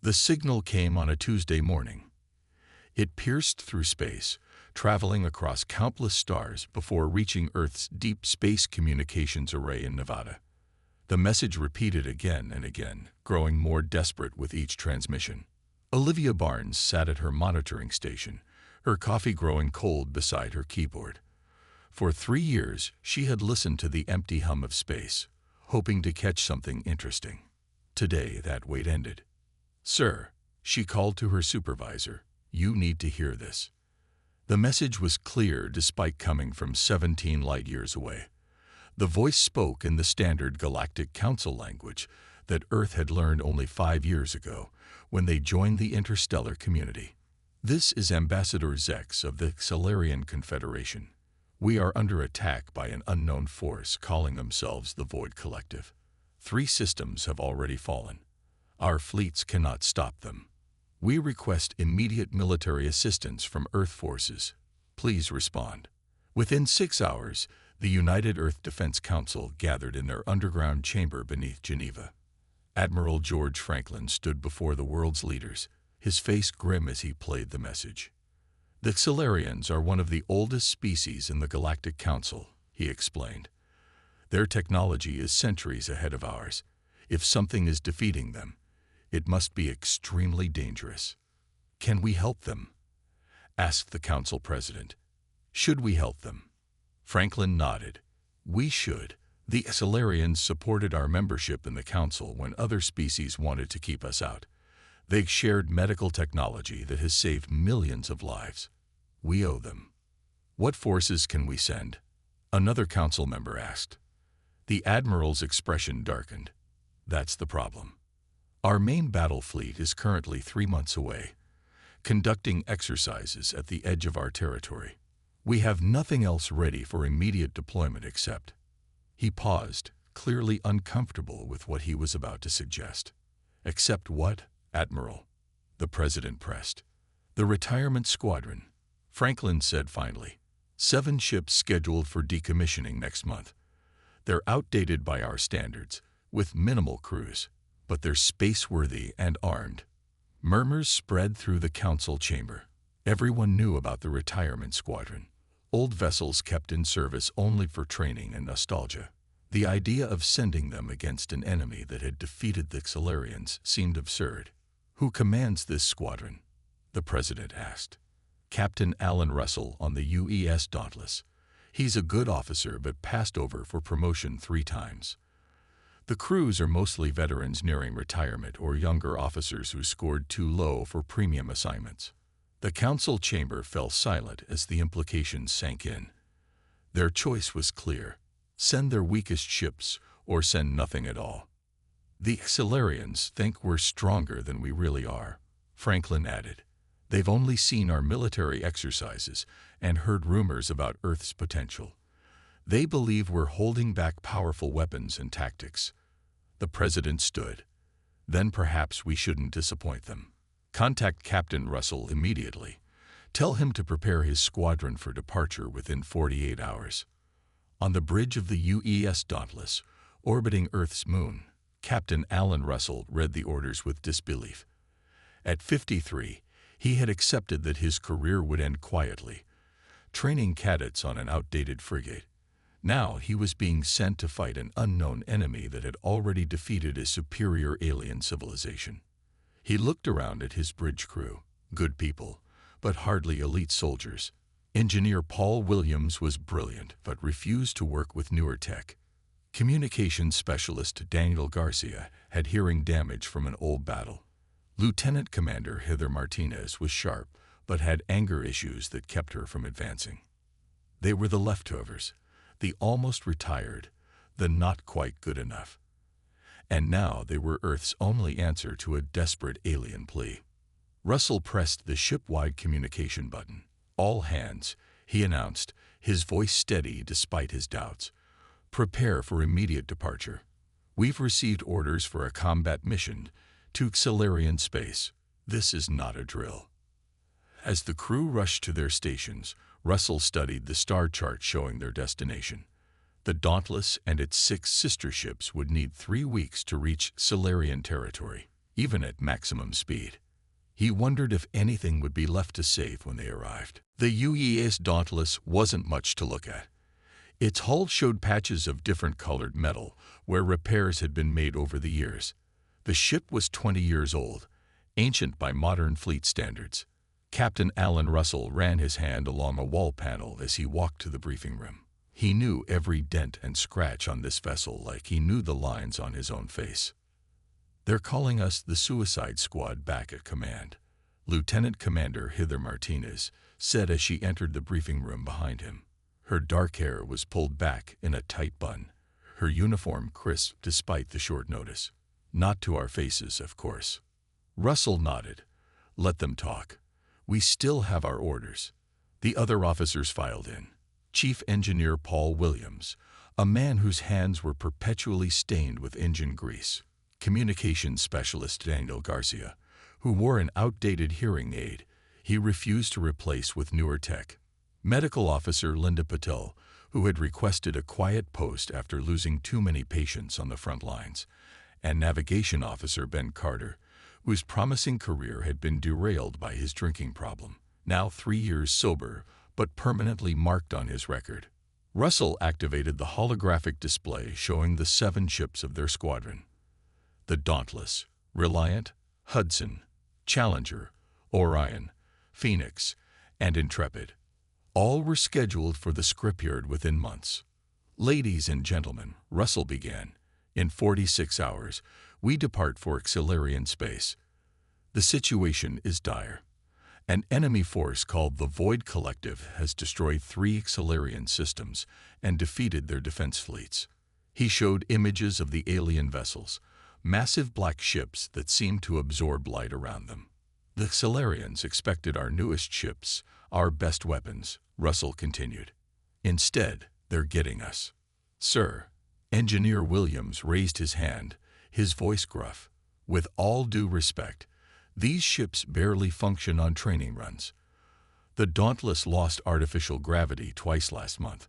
The signal came on a Tuesday morning. It pierced through space, traveling across countless stars before reaching Earth's deep space communications array in Nevada. The message repeated again and again, growing more desperate with each transmission. Olivia Barnes sat at her monitoring station, her coffee growing cold beside her keyboard. For 3 years, she had listened to the empty hum of space, hoping to catch something interesting. Today, that wait ended. "Sir," she called to her supervisor, "you need to hear this." The message was clear despite coming from 17 light-years away. The voice spoke in the standard Galactic Council language that Earth had learned only 5 years ago when they joined the interstellar community. "This is Ambassador Zex of the Xelarian Confederation. We are under attack by an unknown force calling themselves the Void Collective. 3 systems have already fallen. Our fleets cannot stop them. We request immediate military assistance from Earth forces. Please respond." Within 6 hours, the United Earth Defense Council gathered in their underground chamber beneath Geneva. Admiral George Franklin stood before the world's leaders, his face grim as he played the message. "The Xelarians are one of the oldest species in the Galactic Council," he explained. "Their technology is centuries ahead of ours. If something is defeating them, it must be extremely dangerous. Can we help them?" asked the Council President. "Should we help them?" Franklin nodded. "We should. The Xelarians supported our membership in the Council when other species wanted to keep us out. They shared medical technology that has saved millions of lives. We owe them." "What forces can we send?" another council member asked. The Admiral's expression darkened. "That's the problem. Our main battle fleet is currently 3 months away, conducting exercises at the edge of our territory. We have nothing else ready for immediate deployment except—" He paused, clearly uncomfortable with what he was about to suggest. "Except what, Admiral?" the President pressed. "The retirement squadron," Franklin said finally. 7 ships scheduled for decommissioning next month. They're outdated by our standards, with minimal crews, but they're space-worthy and armed. Murmurs spread through the council chamber. Everyone knew about the retirement squadron. Old vessels kept in service only for training and nostalgia. The idea of sending them against an enemy that had defeated the Xelarians seemed absurd. "Who commands this squadron?" the President asked. "Captain Alan Russell on the UES Dauntless. He's a good officer but passed over for promotion 3 times. The crews are mostly veterans nearing retirement or younger officers who scored too low for premium assignments." The council chamber fell silent as the implications sank in. Their choice was clear: send their weakest ships or send nothing at all. "The Xelarians think we're stronger than we really are," Franklin added. "They've only seen our military exercises and heard rumors about Earth's potential. They believe we're holding back powerful weapons and tactics." The President stood. "Then perhaps we shouldn't disappoint them. Contact Captain Russell immediately. Tell him to prepare his squadron for departure within 48 hours. On the bridge of the UES Dauntless, orbiting Earth's moon, Captain Alan Russell read the orders with disbelief. At 53, he had accepted that his career would end quietly, training cadets on an outdated frigate. Now he was being sent to fight an unknown enemy that had already defeated a superior alien civilization. He looked around at his bridge crew, good people, but hardly elite soldiers. Engineer Paul Williams was brilliant, but refused to work with newer tech. Communications specialist Daniel Garcia had hearing damage from an old battle. Lieutenant Commander Heather Martinez was sharp, but had anger issues that kept her from advancing. They were the leftovers, the almost retired, the not quite good enough. And now they were Earth's only answer to a desperate alien plea. Russell pressed the ship-wide communication button. "All hands," he announced, his voice steady despite his doubts. "Prepare for immediate departure. We've received orders for a combat mission to Xelarian space. This is not a drill." As the crew rushed to their stations, Russell studied the star chart showing their destination. The Dauntless and its 6 sister ships would need 3 weeks to reach Xelarian territory. even at maximum speed. He wondered if anything would be left to save when they arrived. The UES Dauntless wasn't much to look at. Its hull showed patches of different colored metal where repairs had been made over the years. The ship was 20 years old, ancient by modern fleet standards. Captain Alan Russell ran his hand along a wall panel as he walked to the briefing room. He knew every dent and scratch on this vessel like he knew the lines on his own face. "They're calling us the Suicide Squad back at command," Lieutenant Commander Heather Martinez said as she entered the briefing room behind him. Her dark hair was pulled back in a tight bun, her uniform crisp despite the short notice. "Not to our faces, of course." Russell nodded. "Let them talk. We still have our orders." The other officers filed in. Chief Engineer Paul Williams, a man whose hands were perpetually stained with engine grease. Communications Specialist Daniel Garcia, who wore an outdated hearing aid he refused to replace with newer tech. Medical Officer Linda Patel, who had requested a quiet post after losing too many patients on the front lines. And Navigation Officer Ben Carter, whose promising career had been derailed by his drinking problem, now 3 years sober, but permanently marked on his record. Russell activated the holographic display showing the 7 ships of their squadron. The Dauntless, Reliant, Hudson, Challenger, Orion, Phoenix, and Intrepid. All were scheduled for the scrapyard within months. "Ladies and gentlemen," Russell began, "in 46 hours, we depart for Xilarian space. The situation is dire. An enemy force called the Void Collective has destroyed 3 Xilarian systems and defeated their defense fleets." He showed images of the alien vessels, massive black ships that seemed to absorb light around them. "The Xilarians expected our newest ships, our best weapons," Russell continued. "Instead, they're getting us." "Sir," Engineer Williams raised his hand, his voice gruff, "with all due respect, these ships barely function on training runs. The Dauntless lost artificial gravity twice last month.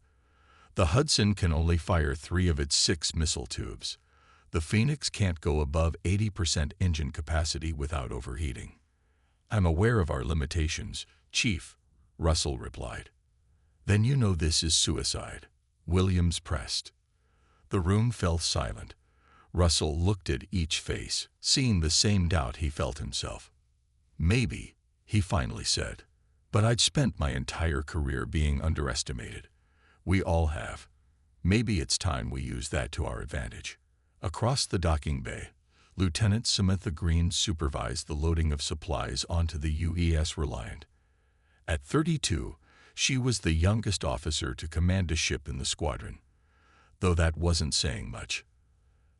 The Hudson can only fire 3 of its 6 missile tubes. The Phoenix can't go above 80% engine capacity without overheating." "I'm aware of our limitations, Chief," Russell replied. "Then you know this is suicide," Williams pressed. The room fell silent. Russell looked at each face, seeing the same doubt he felt himself. "Maybe," he finally said, "but I'd spent my entire career being underestimated. We all have. Maybe it's time we use that to our advantage." Across the docking bay, Lieutenant Samantha Green supervised the loading of supplies onto the UES Reliant. At 32, she was the youngest officer to command a ship in the squadron, though that wasn't saying much.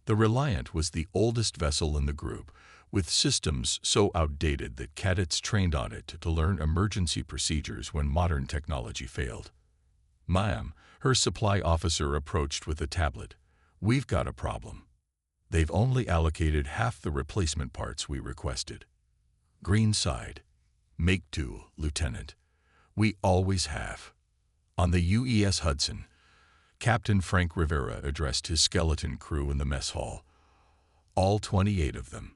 The Reliant was the oldest vessel in the group, with systems so outdated that cadets trained on it to learn emergency procedures when modern technology failed. "Ma'am," her supply officer approached with a tablet, "we've got a problem. They've only allocated half the replacement parts we requested." Green sighed. "Make do, Lieutenant. We always have." On the UES Hudson, Captain Frank Rivera addressed his skeleton crew in the mess hall, all 28 of them.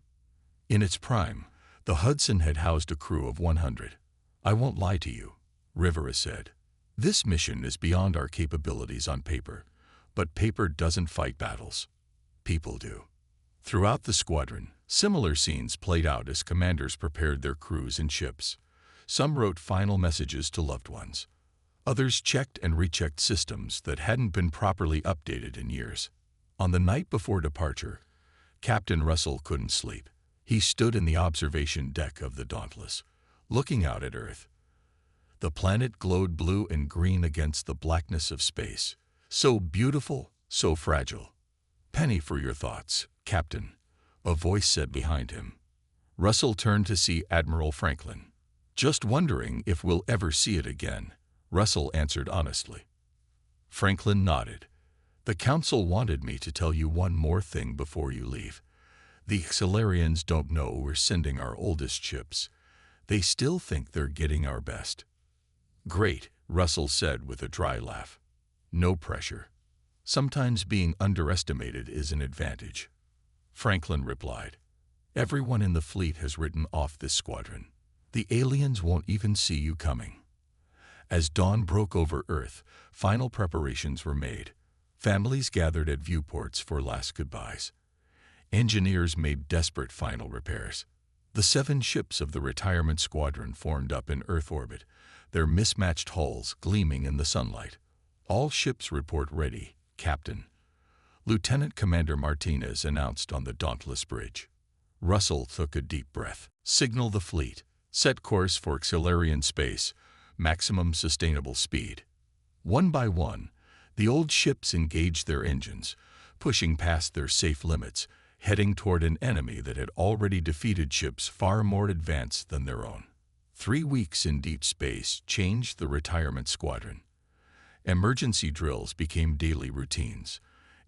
In its prime, the Hudson had housed a crew of 100. "I won't lie to you," Rivera said. "This mission is beyond our capabilities on paper, but paper doesn't fight battles. People do." Throughout the squadron, similar scenes played out as commanders prepared their crews and ships. Some wrote final messages to loved ones. Others checked and rechecked systems that hadn't been properly updated in years. On the night before departure, Captain Russell couldn't sleep. He stood in the observation deck of the Dauntless, looking out at Earth. The planet glowed blue and green against the blackness of space. So beautiful, so fragile. "Penny for your thoughts, Captain," a voice said behind him. Russell turned to see Admiral Franklin. "Just wondering if we'll ever see it again," Russell answered honestly. Franklin nodded. "The Council wanted me to tell you one more thing before you leave. The Xilarians don't know we're sending our oldest ships. They still think they're getting our best." "Great," Russell said with a dry laugh. "No pressure. Sometimes being underestimated is an advantage." Franklin replied, Everyone in the fleet has written off this squadron. The aliens won't even see you coming. As dawn broke over Earth, final preparations were made. Families gathered at viewports for last goodbyes. Engineers made desperate final repairs. The 7 ships of the retirement squadron formed up in Earth orbit, their mismatched hulls gleaming in the sunlight. All ships report ready, Captain. Lieutenant Commander Martinez announced on the Dauntless Bridge. Russell took a deep breath. Signal the fleet. Set course for Xilarian space. Maximum sustainable speed. One by one, the old ships engaged their engines, pushing past their safe limits, heading toward an enemy that had already defeated ships far more advanced than their own. 3 weeks in deep space changed the retirement squadron. Emergency drills became daily routines.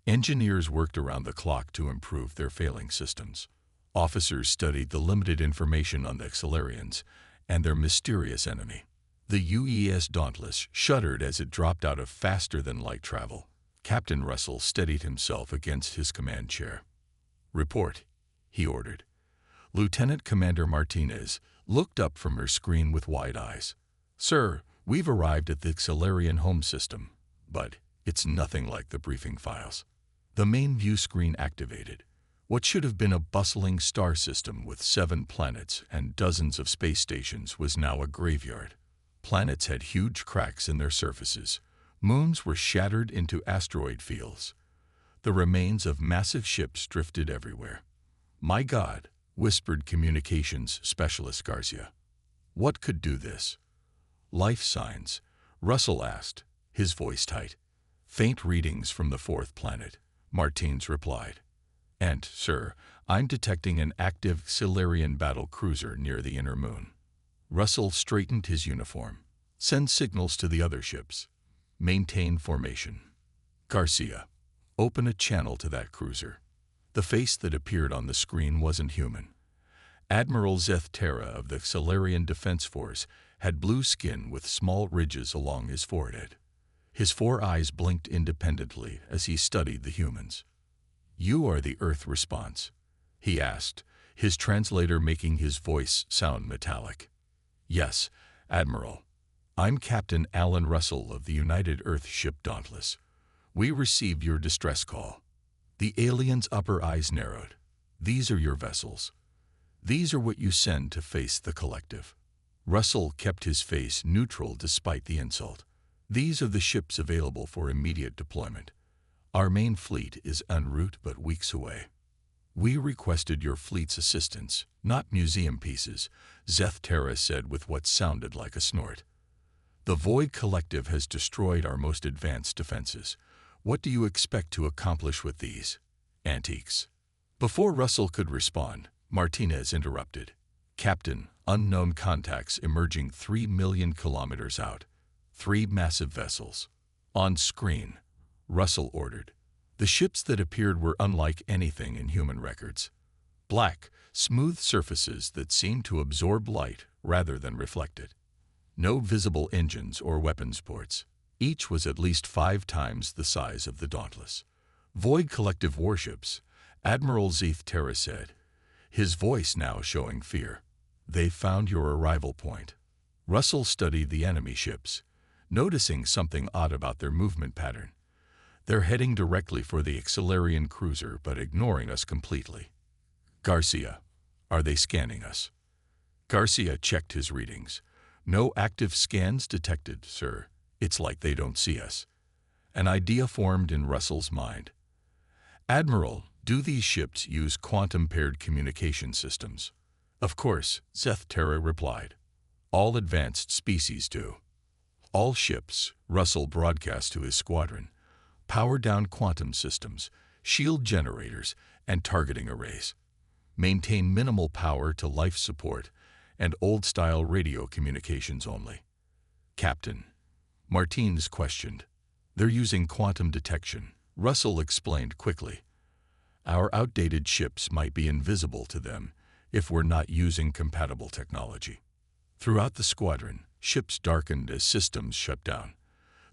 Engineers worked around the clock to improve their failing systems. Officers studied the limited information on the Xilarians and their mysterious enemy. The UES Dauntless shuddered as it dropped out of faster-than-light travel. Captain Russell steadied himself against his command chair. "Report," he ordered. Lieutenant Commander Martinez looked up from her screen with wide eyes. "Sir, we've arrived at the Xilarian home system, but it's nothing like the briefing files." The main view screen activated. What should have been a bustling star system with 7 planets and dozens of space stations was now a graveyard. Planets had huge cracks in their surfaces. Moons were shattered into asteroid fields. The remains of massive ships drifted everywhere. "My God," whispered communications specialist Garcia. "What could do this?" "Life signs," Russell asked, his voice tight. "Faint readings from the 4th planet," Martins replied. "And, sir, I'm detecting an active Xilarian battle cruiser near the inner moon." Russell straightened his uniform. "Send signals to the other ships. Maintain formation." "Garcia, open a channel to that cruiser." The face that appeared on the screen wasn't human. Admiral Zeth Terra of the Xilarian Defense Force had blue skin with small ridges along his forehead. His 4 eyes blinked independently as he studied the humans. "You are the Earth response?" he asked, his translator making his voice sound metallic. "Yes, Admiral. I'm Captain Alan Russell of the United Earth ship Dauntless. We received your distress call." The alien's upper eyes narrowed. "These are your vessels. These are what you send to face the collective." Russell kept his face neutral despite the insult. "These are the ships available for immediate deployment. Our main fleet is en route but weeks away. We requested your fleet's assistance, not museum pieces," Zeth Terra said with what sounded like a snort. "The Void Collective has destroyed our most advanced defenses. What do you expect to accomplish with these antiques?" Before Russell could respond, Martinez interrupted. "Captain, unknown contacts emerging 3 million kilometers out. 3 massive vessels." "On screen," Russell ordered. The ships that appeared were unlike anything in human records. Black, smooth surfaces that seemed to absorb light rather than reflect it. No visible engines or weapons ports. Each was at least 5 times the size of the Dauntless. "Void Collective warships," Admiral Zeth Terra said, his voice now showing fear. "They found your arrival point." Russell studied the enemy ships, noticing something odd about their movement pattern. "They're heading directly for the Xilarian cruiser but ignoring us completely." "Garcia, are they scanning us?" Garcia checked his readings. "No active scans detected, sir. It's like they don't see us." An idea formed in Russell's mind. "Admiral, do these ships use quantum-paired communication systems?" "Of course," Zeth Terra replied. "All advanced species do." "All ships," Russell broadcast to his squadron, "power down quantum systems, shield generators, and targeting arrays. Maintain minimal power to life support and old-style radio communications only." "Captain," Martins questioned. "They're using quantum detection," Russell explained quickly. "Our outdated ships might be invisible to them if we're not using compatible technology." Throughout the squadron, ships darkened as systems shut down.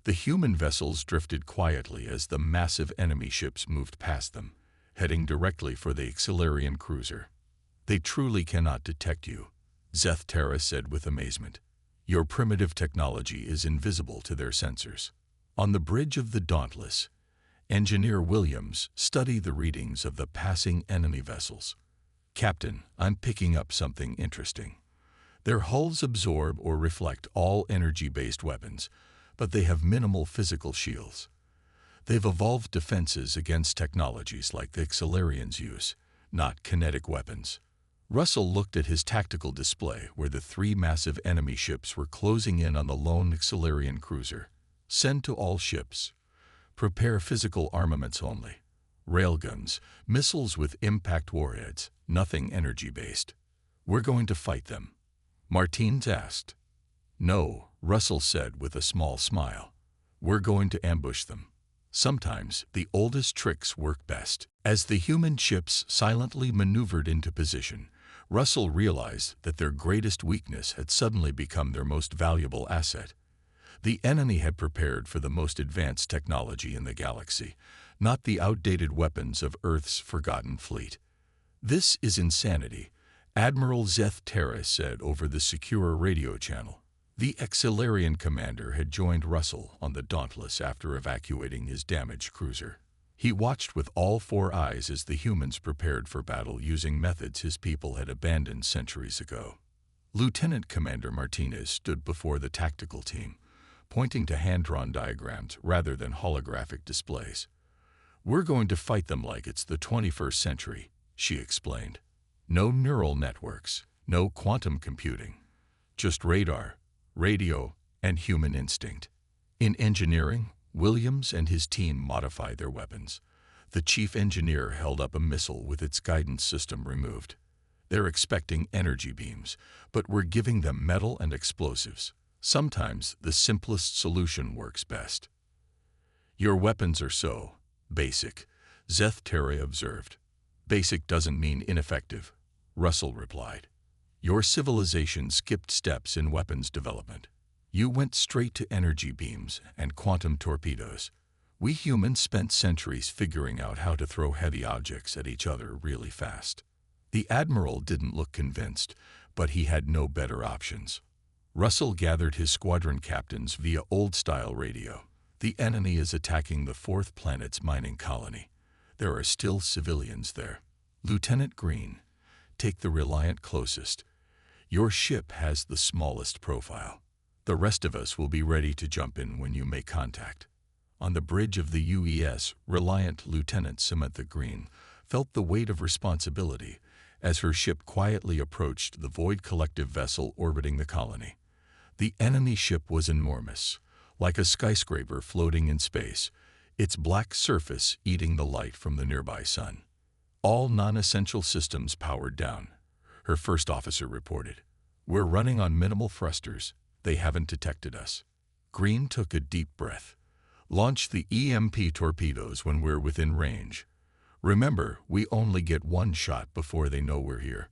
The human vessels drifted quietly as the massive enemy ships moved past them, heading directly for the Xilarian cruiser. They truly cannot detect you, Zeth Terra said with amazement. Your primitive technology is invisible to their sensors. On the bridge of the Dauntless, Engineer Williams studied the readings of the passing enemy vessels. Captain, I'm picking up something interesting. Their hulls absorb or reflect all energy-based weapons, but they have minimal physical shields. They've evolved defenses against technologies like the Xilarians use, not kinetic weapons. Russell looked at his tactical display where the 3 massive enemy ships were closing in on the lone Xilarian cruiser. Send to all ships. Prepare physical armaments only. Railguns, missiles with impact warheads, nothing energy-based. We're going to fight them. Martins asked. No, Russell said with a small smile. We're going to ambush them. Sometimes the oldest tricks work best. As the human ships silently maneuvered into position, Russell realized that their greatest weakness had suddenly become their most valuable asset. The enemy had prepared for the most advanced technology in the galaxy, not the outdated weapons of Earth's forgotten fleet. This is insanity, Admiral Zeth Terra said over the secure radio channel. The Xilarian commander had joined Russell on the Dauntless after evacuating his damaged cruiser. He watched with all 4 eyes as the humans prepared for battle using methods his people had abandoned centuries ago. Lieutenant Commander Martinez stood before the tactical team, pointing to hand-drawn diagrams rather than holographic displays. We're going to fight them like it's the 21st century, she explained. No neural networks, no quantum computing, just radar, radio, and human instinct. In engineering, Williams and his team modified their weapons. The chief engineer held up a missile with its guidance system removed. They're expecting energy beams, but we're giving them metal and explosives. Sometimes the simplest solution works best. Your weapons are so basic, Zeth Terra observed. Basic doesn't mean ineffective, Russell replied. Your civilization skipped steps in weapons development. You went straight to energy beams and quantum torpedoes. We humans spent centuries figuring out how to throw heavy objects at each other really fast. The Admiral didn't look convinced, but he had no better options. Russell gathered his squadron captains via old-style radio. The enemy is attacking the 4th planet's mining colony. There are still civilians there. Lieutenant Green, take the Reliant closest. Your ship has the smallest profile. The rest of us will be ready to jump in when you make contact. On the bridge of the UES, Reliant Lieutenant Samantha Green felt the weight of responsibility as her ship quietly approached the Void Collective vessel orbiting the colony. The enemy ship was enormous, like a skyscraper floating in space, its black surface eating the light from the nearby sun. All non-essential systems powered down, her first officer reported. We're running on minimal thrusters. They haven't detected us. Green took a deep breath. Launch the EMP torpedoes when we're within range. Remember, we only get 1 shot before they know we're here.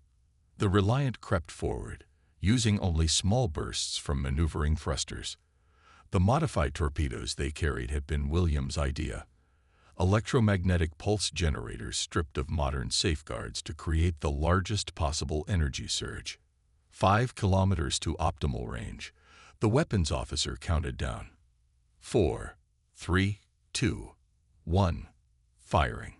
The Reliant crept forward, using only small bursts from maneuvering thrusters. The modified torpedoes they carried had been Williams' idea. Electromagnetic pulse generators stripped of modern safeguards to create the largest possible energy surge. 5 kilometers to optimal range. The weapons officer counted down. 4, 3, 2, 1. Firing.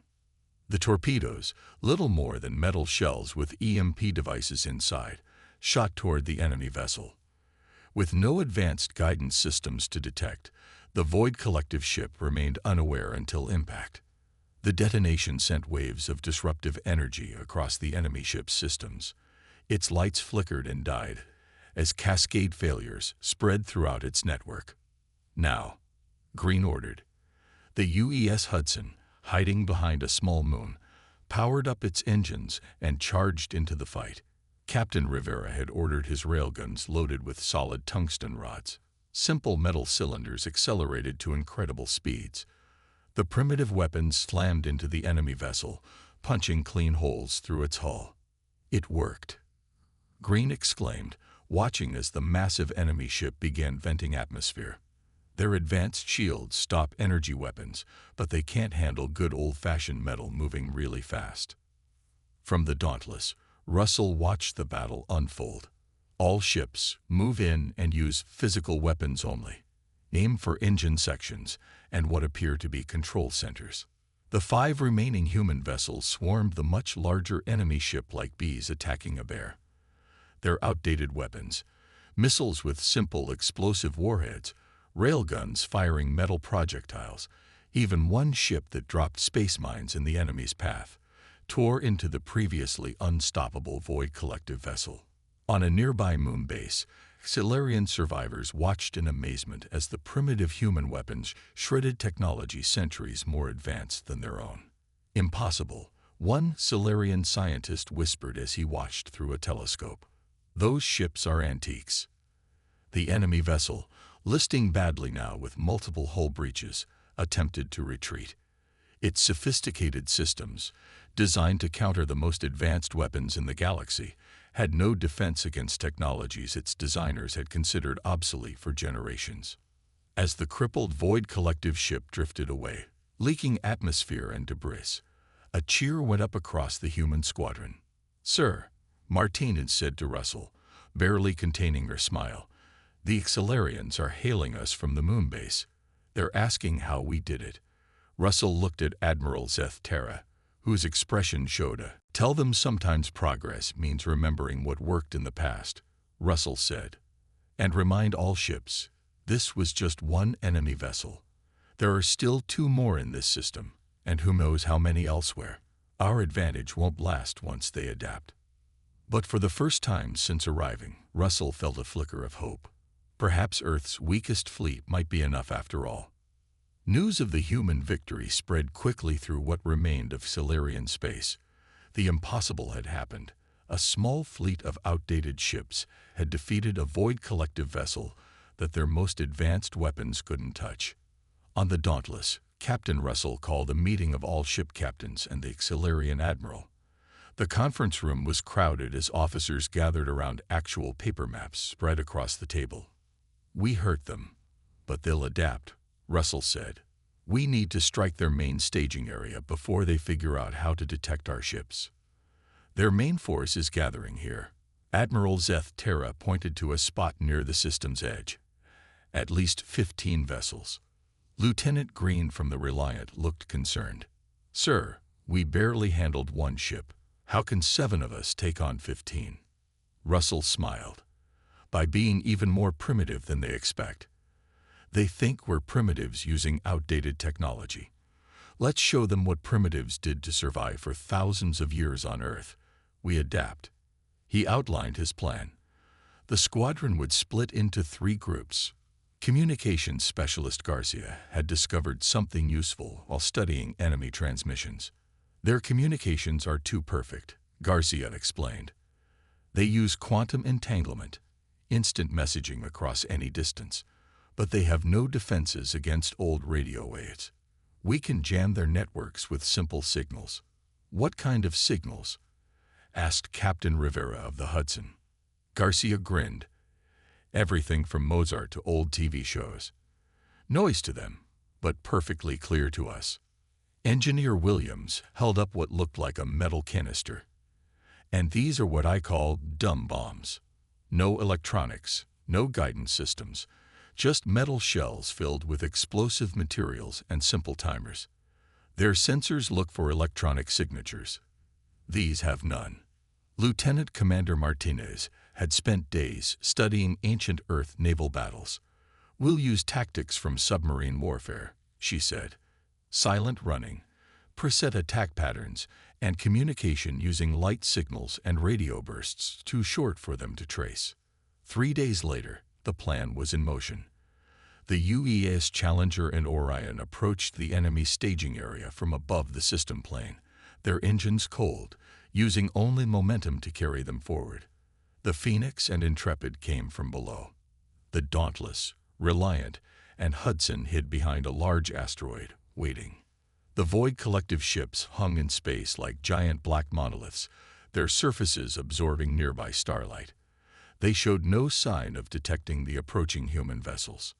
The torpedoes, little more than metal shells with EMP devices inside, shot toward the enemy vessel. With no advanced guidance systems to detect, the Void Collective ship remained unaware until impact. The detonation sent waves of disruptive energy across the enemy ship's systems. Its lights flickered and died as cascade failures spread throughout its network. Now, Green ordered. The UES Hudson, hiding behind a small moon, powered up its engines and charged into the fight. Captain Rivera had ordered his railguns loaded with solid tungsten rods. Simple metal cylinders accelerated to incredible speeds. The primitive weapons slammed into the enemy vessel, punching clean holes through its hull. It worked. Green exclaimed, watching as the massive enemy ship began venting atmosphere. Their advanced shields stop energy weapons, but they can't handle good old-fashioned metal moving really fast. From the Dauntless, Russell watched the battle unfold. All ships move in and use physical weapons only. Aim for engine sections and what appear to be control centers. The 5 remaining human vessels swarmed the much larger enemy ship like bees attacking a bear. Their outdated weapons, missiles with simple explosive warheads, railguns firing metal projectiles, even one ship that dropped space mines in the enemy's path, tore into the previously unstoppable Void Collective vessel. On a nearby moon base, Silurian survivors watched in amazement as the primitive human weapons shredded technology centuries more advanced than their own. Impossible, one Silurian scientist whispered as he watched through a telescope. Those ships are antiques. The enemy vessel, listing badly now with multiple hull breaches, attempted to retreat. Its sophisticated systems, designed to counter the most advanced weapons in the galaxy, had no defense against technologies its designers had considered obsolete for generations. As the crippled Void Collective ship drifted away, leaking atmosphere and debris, a cheer went up across the human squadron. "Sir," Martinez said to Russell, barely containing her smile, "the Xilarians are hailing us from the moon base. They're asking how we did it." Russell looked at Admiral Zeth Terra, whose expression showed a "tell them sometimes progress means remembering what worked in the past," Russell said. "And remind all ships, this was just one enemy vessel. There are still 2 more in this system, and who knows how many elsewhere. Our advantage won't last once they adapt." But for the first time since arriving, Russell felt a flicker of hope. Perhaps Earth's weakest fleet might be enough after all. News of the human victory spread quickly through what remained of Silurian space. The impossible had happened. A small fleet of outdated ships had defeated a Void Collective vessel that their most advanced weapons couldn't touch. On the Dauntless, Captain Russell called a meeting of all ship captains and the Silurian admiral. The conference room was crowded as officers gathered around actual paper maps spread across the table. "We hurt them, but they'll adapt," Russell said. "We need to strike their main staging area before they figure out how to detect our ships. Their main force is gathering here." Admiral Zeth Terra pointed to a spot near the system's edge. "At least 15 vessels." Lieutenant Green from the Reliant looked concerned. "Sir, we barely handled 1 ship. How can 7 of us take on 15? Russell smiled. "By being even more primitive than they expect. They think we're primitives using outdated technology. Let's show them what primitives did to survive for thousands of years on Earth. We adapt." He outlined his plan. The squadron would split into 3 groups. Communications specialist Garcia had discovered something useful while studying enemy transmissions. "Their communications are too perfect," Garcia explained. "They use quantum entanglement, instant messaging across any distance, but they have no defenses against old radio waves. We can jam their networks with simple signals." "What kind of signals?" asked Captain Rivera of the Hudson. Garcia grinned. "Everything from Mozart to old TV shows. Noise to them, but perfectly clear to us." Engineer Williams held up what looked like a metal canister. "And these are what I call dumb bombs. No electronics, no guidance systems, just metal shells filled with explosive materials and simple timers. Their sensors look for electronic signatures. These have none." Lieutenant Commander Martinez had spent days studying ancient Earth naval battles. "We'll use tactics from submarine warfare," she said. "Silent running, preset attack patterns, and communication using light signals and radio bursts too short for them to trace." 3 days later, the plan was in motion. The UES Challenger and Orion approached the enemy staging area from above the system plane, their engines cold, using only momentum to carry them forward. The Phoenix and Intrepid came from below. The Dauntless, Reliant, and Hudson hid behind a large asteroid, waiting. The Void Collective ships hung in space like giant black monoliths, their surfaces absorbing nearby starlight. They showed no sign of detecting the approaching human vessels.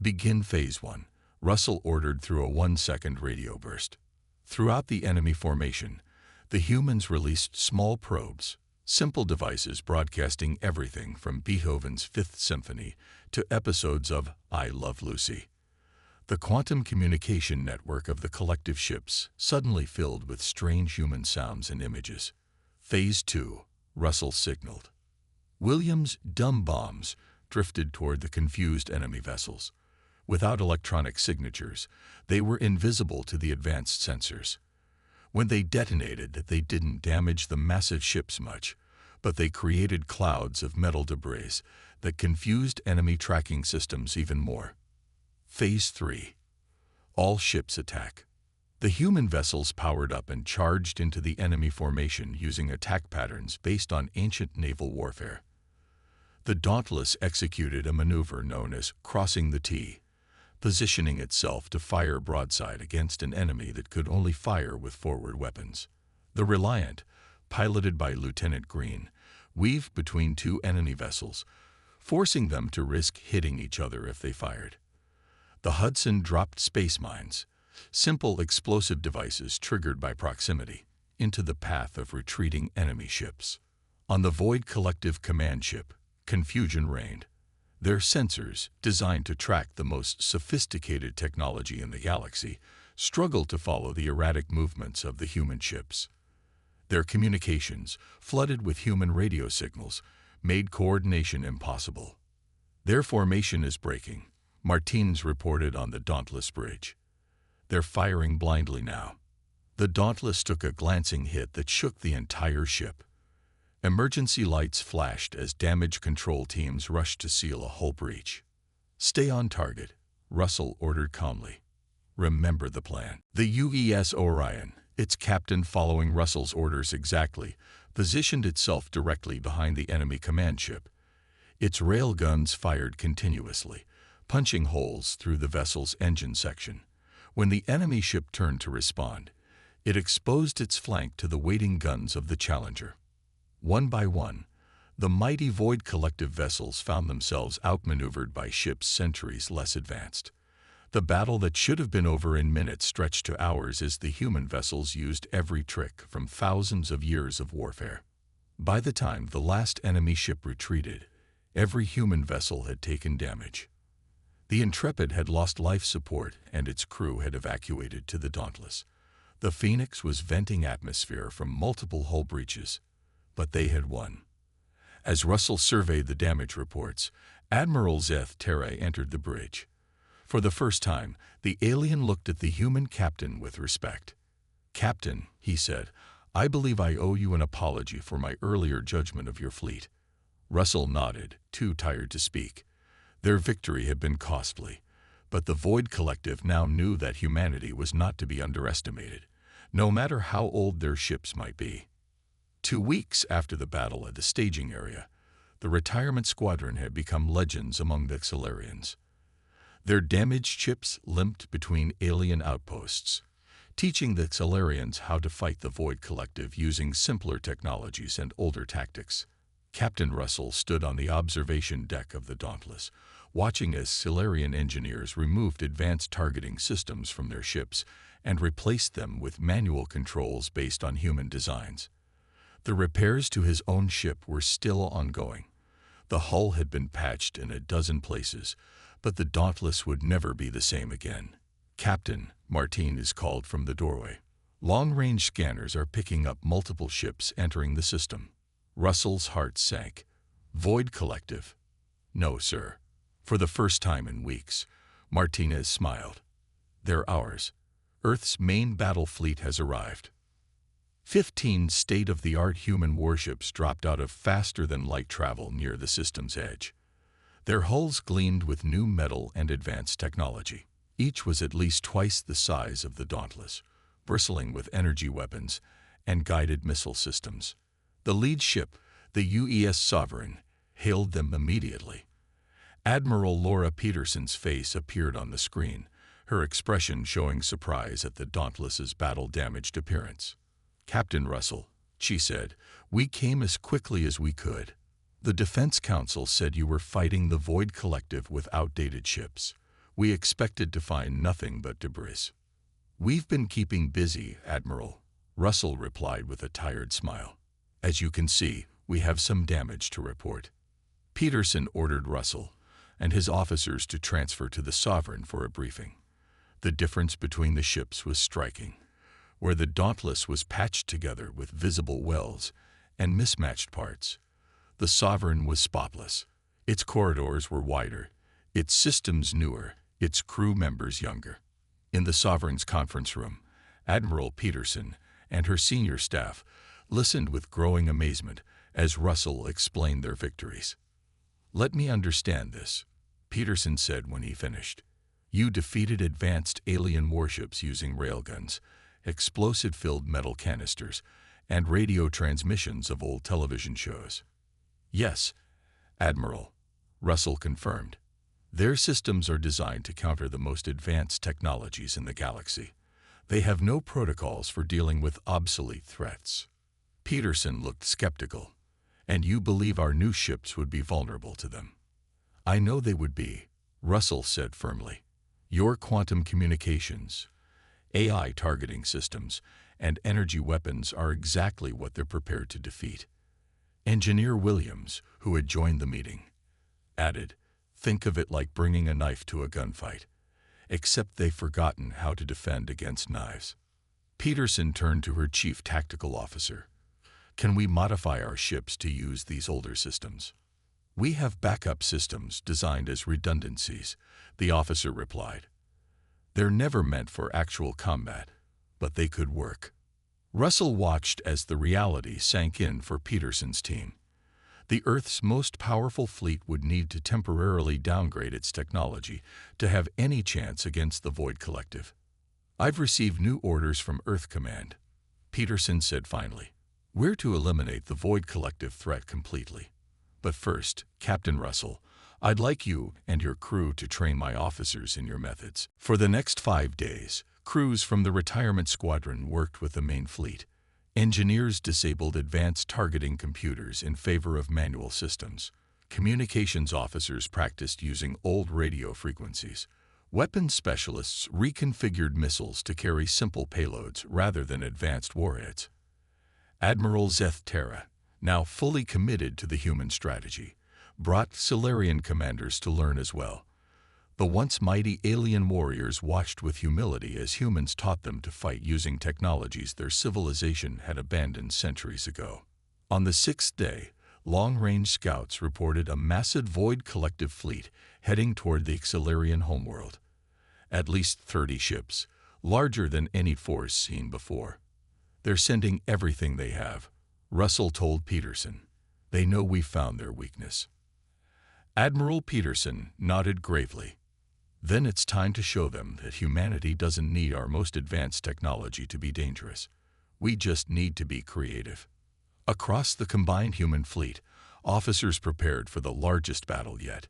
"Begin Phase 1, Russell ordered through a 1-second radio burst. Throughout the enemy formation, the humans released small probes, simple devices broadcasting everything from Beethoven's Fifth Symphony to episodes of I Love Lucy. The quantum communication network of the collective ships suddenly filled with strange human sounds and images. Phase 2, Russell signaled. William's dumb bombs drifted toward the confused enemy vessels. Without electronic signatures, they were invisible to the advanced sensors. When they detonated, they didn't damage the massive ships much, but they created clouds of metal debris that confused enemy tracking systems even more. Phase 3. All ships attack. The human vessels powered up and charged into the enemy formation using attack patterns based on ancient naval warfare. The Dauntless executed a maneuver known as crossing the T, positioning itself to fire broadside against an enemy that could only fire with forward weapons. The Reliant, piloted by Lieutenant Green, weaved between two enemy vessels, forcing them to risk hitting each other if they fired. The Hudson dropped space mines, simple explosive devices triggered by proximity, into the path of retreating enemy ships. On the Void Collective command ship, confusion reigned. Their sensors, designed to track the most sophisticated technology in the galaxy, struggled to follow the erratic movements of the human ships. Their communications, flooded with human radio signals, made coordination impossible. Their formation is breaking, Martinez reported on the Dauntless bridge. They're firing blindly now. The Dauntless took a glancing hit that shook the entire ship. Emergency lights flashed as damage control teams rushed to seal a hull breach. Stay on target, Russell ordered calmly. Remember the plan. The UES Orion, its captain following Russell's orders exactly, positioned itself directly behind the enemy command ship. Its railguns fired continuously, punching holes through the vessel's engine section. When the enemy ship turned to respond, it exposed its flank to the waiting guns of the Challenger. One by one, the mighty Void Collective vessels found themselves outmaneuvered by ships centuries less advanced. The battle that should have been over in minutes stretched to hours as the human vessels used every trick from thousands of years of warfare. By the time the last enemy ship retreated, every human vessel had taken damage. The Intrepid had lost life support and its crew had evacuated to the Dauntless. The Phoenix was venting atmosphere from multiple hull breaches, but they had won. As Russell surveyed the damage reports, Admiral Zeth Terre entered the bridge. For the first time, the alien looked at the human captain with respect. "Captain," he said, "I believe I owe you an apology for my earlier judgment of your fleet." Russell nodded, too tired to speak. Their victory had been costly, but the Void Collective now knew that humanity was not to be underestimated, no matter how old their ships might be. 2 weeks after the battle at the staging area, the retirement squadron had become legends among the Xalarians. Their damaged ships limped between alien outposts, teaching the Xalarians how to fight the Void Collective using simpler technologies and older tactics. Captain Russell stood on the observation deck of the Dauntless, watching as Xalarian engineers removed advanced targeting systems from their ships and replaced them with manual controls based on human designs. The repairs to his own ship were still ongoing. The hull had been patched in a dozen places, but the Dauntless would never be the same again. "Captain," Martinez called from the doorway. "Long-range scanners are picking up multiple ships entering the system." Russell's heart sank. "Void Collective?" "No, sir." For the first time in weeks, Martinez smiled. "They're ours. Earth's main battle fleet has arrived." 15 state-of-the-art human warships dropped out of faster-than-light travel near the system's edge. Their hulls gleamed with new metal and advanced technology. Each was at least twice the size of the Dauntless, bristling with energy weapons and guided missile systems. The lead ship, the UES Sovereign, hailed them immediately. Admiral Laura Peterson's face appeared on the screen, her expression showing surprise at the Dauntless's battle-damaged appearance. "Captain Russell," she said, "we came as quickly as we could. The Defense Council said you were fighting the Void Collective with outdated ships. We expected to find nothing but debris." "We've been keeping busy, Admiral," Russell replied with a tired smile. "As you can see, We have some damage to report." Peterson ordered Russell and his officers to transfer to the Sovereign for a briefing. The difference between the ships was striking. Where the Dauntless was patched together with visible wells and mismatched parts, the Sovereign was spotless. Its corridors were wider, its systems newer, its crew members younger. In the Sovereign's conference room, Admiral Peterson and her senior staff listened with growing amazement as Russell explained their victories. "Let me understand this," Peterson said when he finished. "You defeated advanced alien warships using railguns, explosive-filled metal canisters, and radio transmissions of old television shows." "Yes, Admiral," Russell confirmed. "Their systems are designed to counter the most advanced technologies in the galaxy. They have no protocols for dealing with obsolete threats." Peterson looked skeptical. "And you believe our new ships would be vulnerable to them?" "I know they would be," Russell said firmly. "Your quantum communications, AI targeting systems, and energy weapons are exactly what they're prepared to defeat." Engineer Williams, who had joined the meeting, added, "Think of it like bringing a knife to a gunfight, except they've forgotten how to defend against knives." Peterson turned to her chief tactical officer. "Can we modify our ships to use these older systems?" "We have backup systems designed as redundancies," the officer replied. "They're never meant for actual combat, but they could work." Russell watched as the reality sank in for Peterson's team. The Earth's most powerful fleet would need to temporarily downgrade its technology to have any chance against the Void Collective. "I've received new orders from Earth Command," Peterson said finally. "We're to eliminate the Void Collective threat completely. But first, Captain Russell, I'd like you and your crew to train my officers in your methods." For the next 5 days, crews from the retirement squadron worked with the main fleet. Engineers disabled advanced targeting computers in favor of manual systems. Communications officers practiced using old radio frequencies. Weapons specialists reconfigured missiles to carry simple payloads rather than advanced warheads. Admiral Zeth Terra, now fully committed to the human strategy, brought Solarian commanders to learn as well. The once mighty alien warriors watched with humility as humans taught them to fight using technologies their civilization had abandoned centuries ago. On the 6th day, long-range scouts reported a massive Void Collective fleet heading toward the Solarian homeworld. At least 30 ships, larger than any force seen before. "They're sending everything they have," Russell told Peterson. "They know we found their weakness." Admiral Peterson nodded gravely. "Then it's time to show them that humanity doesn't need our most advanced technology to be dangerous. We just need to be creative." Across the combined human fleet, officers prepared for the largest battle yet.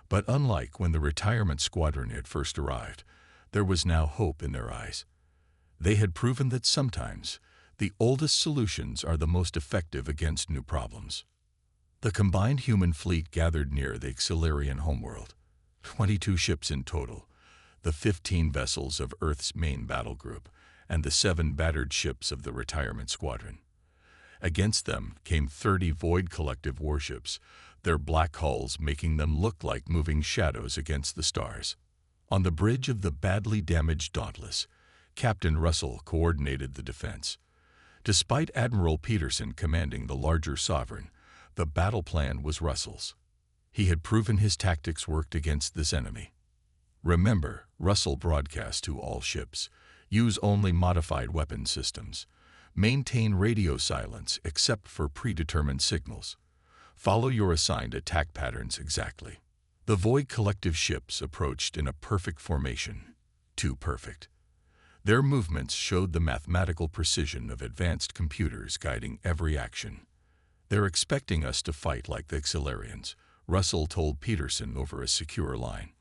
But unlike when the retirement squadron had first arrived, there was now hope in their eyes. They had proven that sometimes the oldest solutions are the most effective against new problems. The combined human fleet gathered near the Solarian homeworld. 22 ships in total, the 15 vessels of Earth's main battle group, and the 7 battered ships of the retirement squadron. Against them came 30 Void Collective warships, their black hulls making them look like moving shadows against the stars. On the bridge of the badly damaged Dauntless, Captain Russell coordinated the defense. Despite Admiral Peterson commanding the larger Sovereign, the battle plan was Russell's. He had proven his tactics worked against this enemy. "Remember," Russell broadcast to all ships, "use only modified weapon systems. Maintain radio silence except for predetermined signals. Follow your assigned attack patterns exactly." The Void Collective ships approached in a perfect formation. Too perfect. Their movements showed the mathematical precision of advanced computers guiding every action. "They're expecting us to fight like the Solarians," Russell told Peterson over a secure line.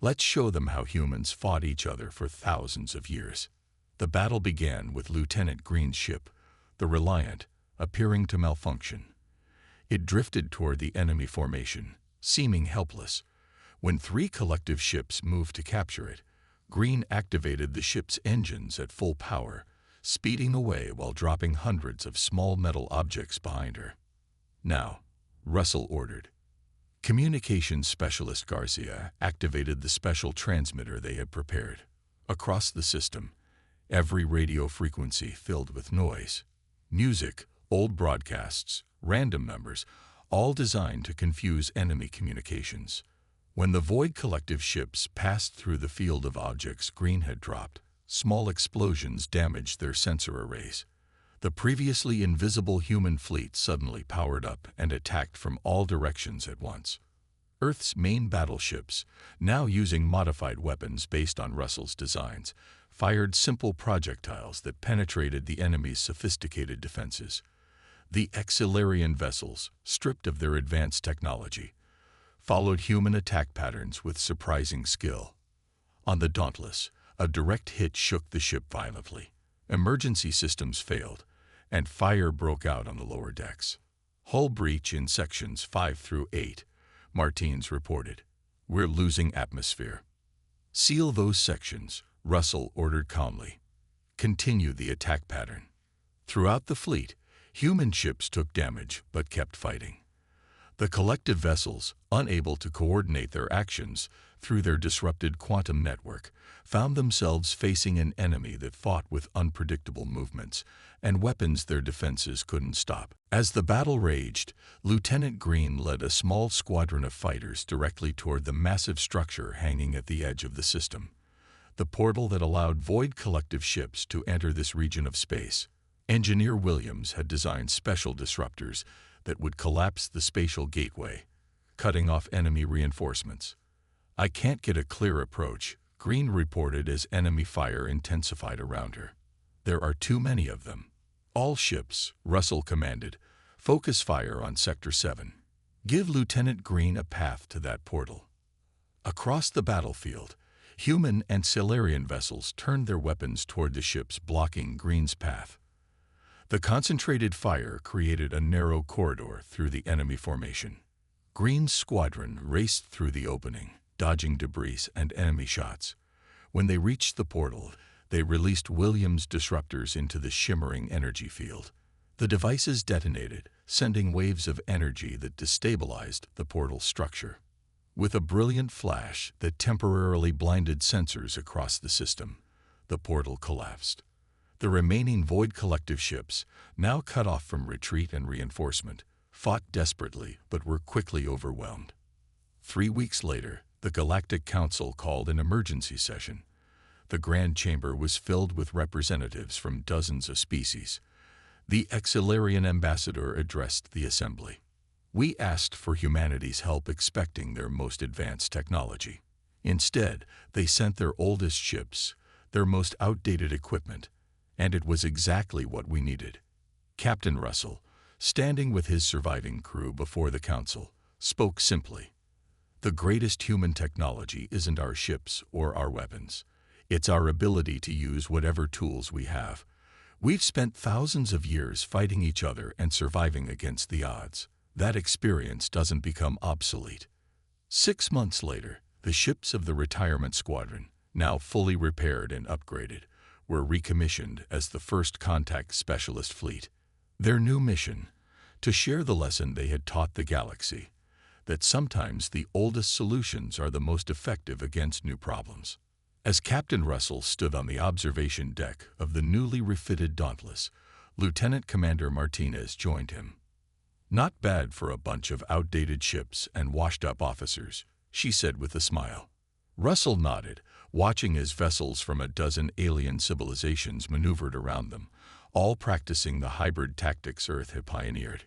"Let's show them how humans fought each other for thousands of years." The battle began with Lieutenant Green's ship, the Reliant, appearing to malfunction. It drifted toward the enemy formation, seeming helpless. When 3 collective ships moved to capture it, Green activated the ship's engines at full power, speeding away while dropping hundreds of small metal objects behind her. Now, Russell ordered. Communications specialist Garcia activated the special transmitter they had prepared. Across the system, every radio frequency filled with noise. Music, old broadcasts, random numbers, all designed to confuse enemy communications. When the Void Collective ships passed through the field of objects Green had dropped, small explosions damaged their sensor arrays. The previously invisible human fleet suddenly powered up and attacked from all directions at once. Earth's main battleships, now using modified weapons based on Russell's designs, fired simple projectiles that penetrated the enemy's sophisticated defenses. The Exilarian vessels, stripped of their advanced technology, followed human attack patterns with surprising skill. On the Dauntless, a direct hit shook the ship violently. Emergency systems failed, and fire broke out on the lower decks. Hull breach in sections 5 through 8, Martins reported. We're losing atmosphere. Seal those sections, Russell ordered calmly. Continue the attack pattern. Throughout the fleet, human ships took damage but kept fighting. The collective vessels, unable to coordinate their actions through their disrupted quantum network, found themselves facing an enemy that fought with unpredictable movements and weapons their defenses couldn't stop. As the battle raged, Lieutenant Green led a small squadron of fighters directly toward the massive structure hanging at the edge of the system, the portal that allowed Void Collective ships to enter this region of space. Engineer Williams had designed special disruptors that would collapse the spatial gateway, cutting off enemy reinforcements. I can't get a clear approach, Green reported as enemy fire intensified around her. There are too many of them. All ships, Russell commanded, focus fire on Sector 7. Give Lieutenant Green a path to that portal. Across the battlefield, human and Silurian vessels turned their weapons toward the ships blocking Green's path. The concentrated fire created a narrow corridor through the enemy formation. Green's squadron raced through the opening, dodging debris and enemy shots. When they reached the portal, they released Williams' disruptors into the shimmering energy field. The devices detonated, sending waves of energy that destabilized the portal structure. With a brilliant flash that temporarily blinded sensors across the system, the portal collapsed. The remaining Void Collective ships, now cut off from retreat and reinforcement, fought desperately but were quickly overwhelmed. 3 weeks later, the Galactic Council called an emergency session. The Grand Chamber was filled with representatives from dozens of species. The Exilarian ambassador addressed the assembly. We asked for humanity's help expecting their most advanced technology. Instead, they sent their oldest ships, their most outdated equipment, and it was exactly what we needed. Captain Russell, standing with his surviving crew before the council, spoke simply. The greatest human technology isn't our ships or our weapons. It's our ability to use whatever tools we have. We've spent thousands of years fighting each other and surviving against the odds. That experience doesn't become obsolete. 6 months later, the ships of the retirement squadron, now fully repaired and upgraded, were recommissioned as the first contact specialist fleet. Their new mission, to share the lesson they had taught the galaxy, that sometimes the oldest solutions are the most effective against new problems. As Captain Russell stood on the observation deck of the newly refitted Dauntless, Lieutenant Commander Martinez joined him. Not bad for a bunch of outdated ships and washed-up officers, she said with a smile. Russell nodded, watching as vessels from a dozen alien civilizations maneuvered around them, all practicing the hybrid tactics Earth had pioneered.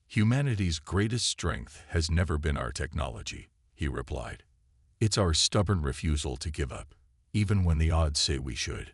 Humanity's greatest strength has never been our technology, he replied. It's our stubborn refusal to give up, even when the odds say we should.